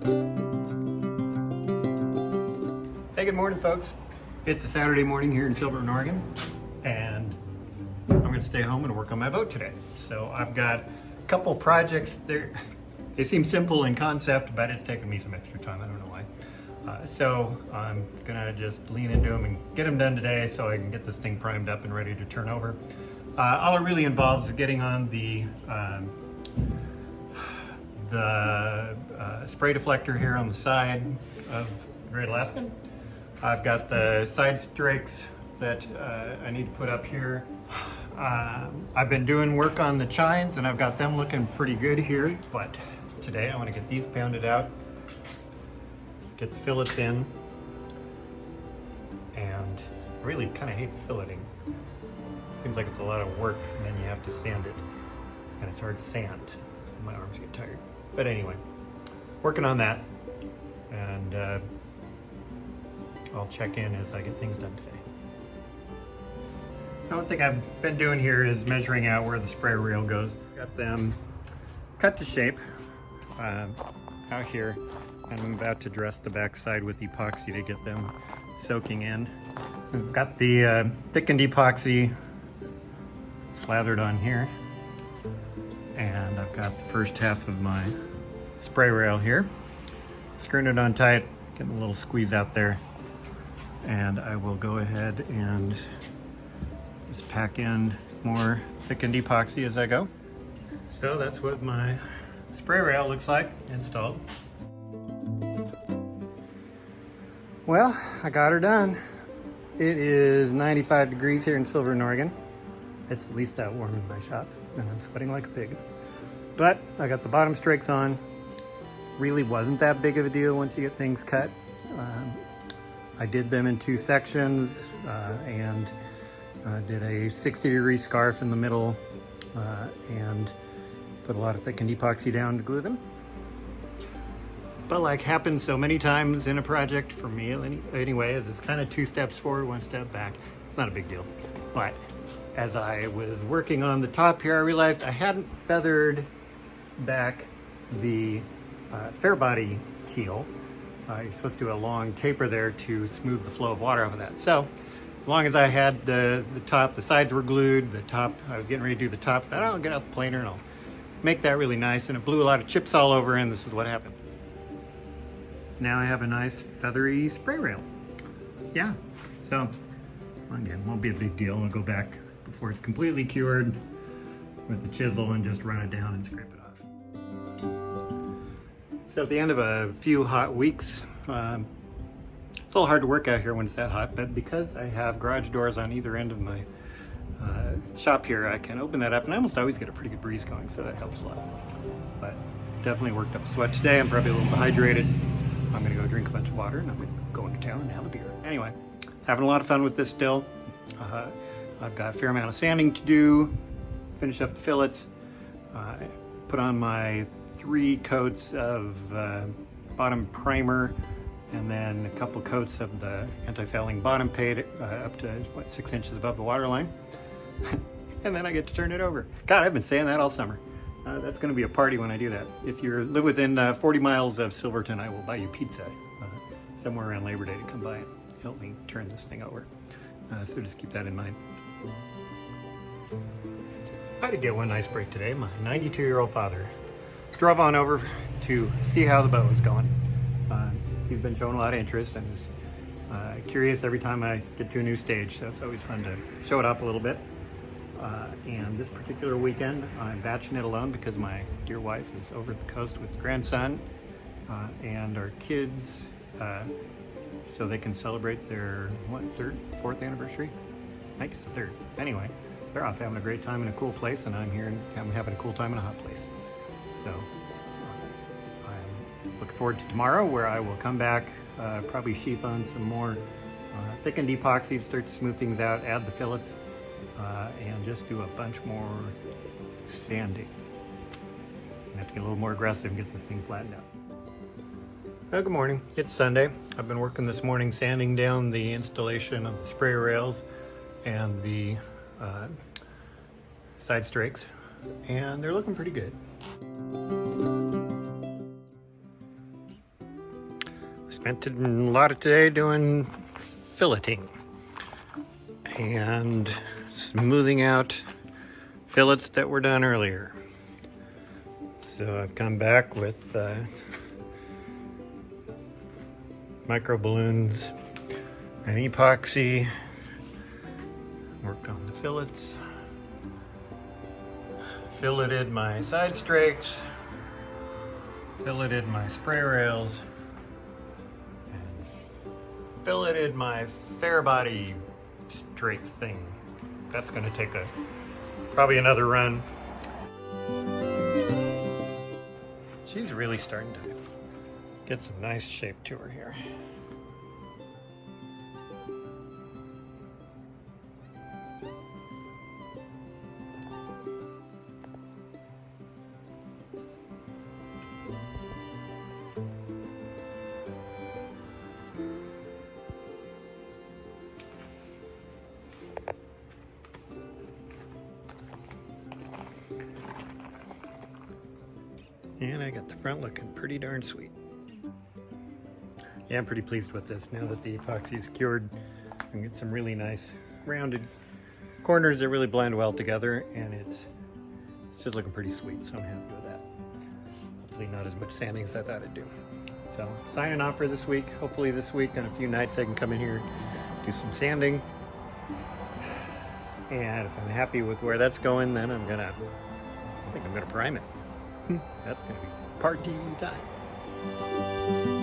Hey, good morning, folks. It's a Saturday morning here in Silverton, Oregon, and I'm going to stay home and work on my boat today. So I've got a couple projects there. They seem simple in concept, but it's taken me some extra time. I don't know why. So I'm going to just lean into them and get them done today so I can get this thing primed up and ready to turn over. All it really involves is getting on the spray deflector here on the side of the Great Alaskan. I've got the side Strakes that I need to put up here. I've been doing work on the chines and I've got them looking pretty good here, but today I want to get these pounded out, get the fillets in, and I really kind of hate filleting. Seems like it's a lot of work and then you have to sand it, and it's hard to sand. My arms get tired. But anyway, working on that, and I'll check in as I get things done today. The one thing I've been doing here is measuring out where the spray rail goes. Got them cut to shape out here, and I'm about to dress the backside with epoxy to get them soaking in. I've got the thickened epoxy slathered on here, and I've got the first half of my spray rail here. Screwing it on tight, getting a little squeeze out there, and I will go ahead and just pack in more thickened epoxy as I go. So that's what my spray rail looks like installed. Well, I got her done. It is 95 degrees here in Silverton, Oregon. It's at least that warm in my shop, and I'm sweating like a pig. But I got the bottom Strakes on. Really wasn't that big of a deal once you get things cut. I did them in 2 sections and did a 60-degree scarf in the middle and put a lot of thickened epoxy down to glue them. But like happens so many times in a project for me anyway, is it's kind of 2 steps forward, 1 step back. It's not a big deal. But as I was working on the top here, I realized I hadn't feathered back the fair body keel. You're supposed to do a long taper there to smooth the flow of water off of that. So as long as I had the top, the sides were glued, the top, I was getting ready to do the top, then I'll get out the planer and I'll make that really nice. And it blew a lot of chips all over, and this is what happened. Now I have a nice feathery spray rail. Yeah, so again, won't be a big deal. I'll go back before it's completely cured with the chisel and just run it down and scrape it off. So at the end of a few hot weeks, it's a little hard to work out here when it's that hot, but because I have garage doors on either end of my shop here, I can open that up, and I almost always get a pretty good breeze going, so that helps a lot. But definitely worked up a sweat today. I'm probably a little dehydrated. I'm gonna go drink a bunch of water, and I'm gonna go into town and have a beer. Anyway, having a lot of fun with this still. I've got a fair amount of sanding to do, finish up the fillets, put on my 3 coats of bottom primer, and then a couple coats of the anti-fouling bottom paint up to, 6 inches above the water line. And then I get to turn it over. God, I've been saying that all summer. That's gonna be a party when I do that. If you live within 40 miles of Silverton, I will buy you pizza somewhere around Labor Day to come by and help me turn this thing over. So just keep that in mind. I did get one nice break today. My 92-year-old father drove on over to see how the boat was going. He's been showing a lot of interest and is curious every time I get to a new stage, so it's always fun to show it off a little bit. And this particular weekend, I'm batching it alone because my dear wife is over at the coast with the grandson and our kids, so they can celebrate their, 3rd, 4th anniversary? I think it's the 3rd. Anyway, they're off having a great time in a cool place, and I'm here and I'm having a cool time in a hot place. So I'm looking forward to tomorrow, where I will come back, probably sheath on some more thickened epoxy to start to smooth things out, add the fillets, and just do a bunch more sanding. I have to get a little more aggressive and get this thing flattened out. Well, good morning. It's Sunday. I've been working this morning sanding down the installation of the spray rails and the side Strakes, and they're looking pretty good. Spent a lot of today doing filleting and smoothing out fillets that were done earlier. So I've come back with micro balloons and epoxy. Worked on the fillets. Filleted my side strakes. Filleted my spray rails. And filleted my fair body strake thing. That's gonna take probably another run. She's really starting to get some nice shape to her here. And I got the front looking pretty darn sweet. Yeah, I'm pretty pleased with this. Now that the epoxy is cured, I can get some really nice rounded corners that really blend well together, and it's just looking pretty sweet, so I'm happy with that. Hopefully not as much sanding as I thought it'd do. So signing off for this week. Hopefully this week and a few nights I can come in here, do some sanding. And if I'm happy with where that's going, then I think I'm gonna prime it. That's gonna be party time.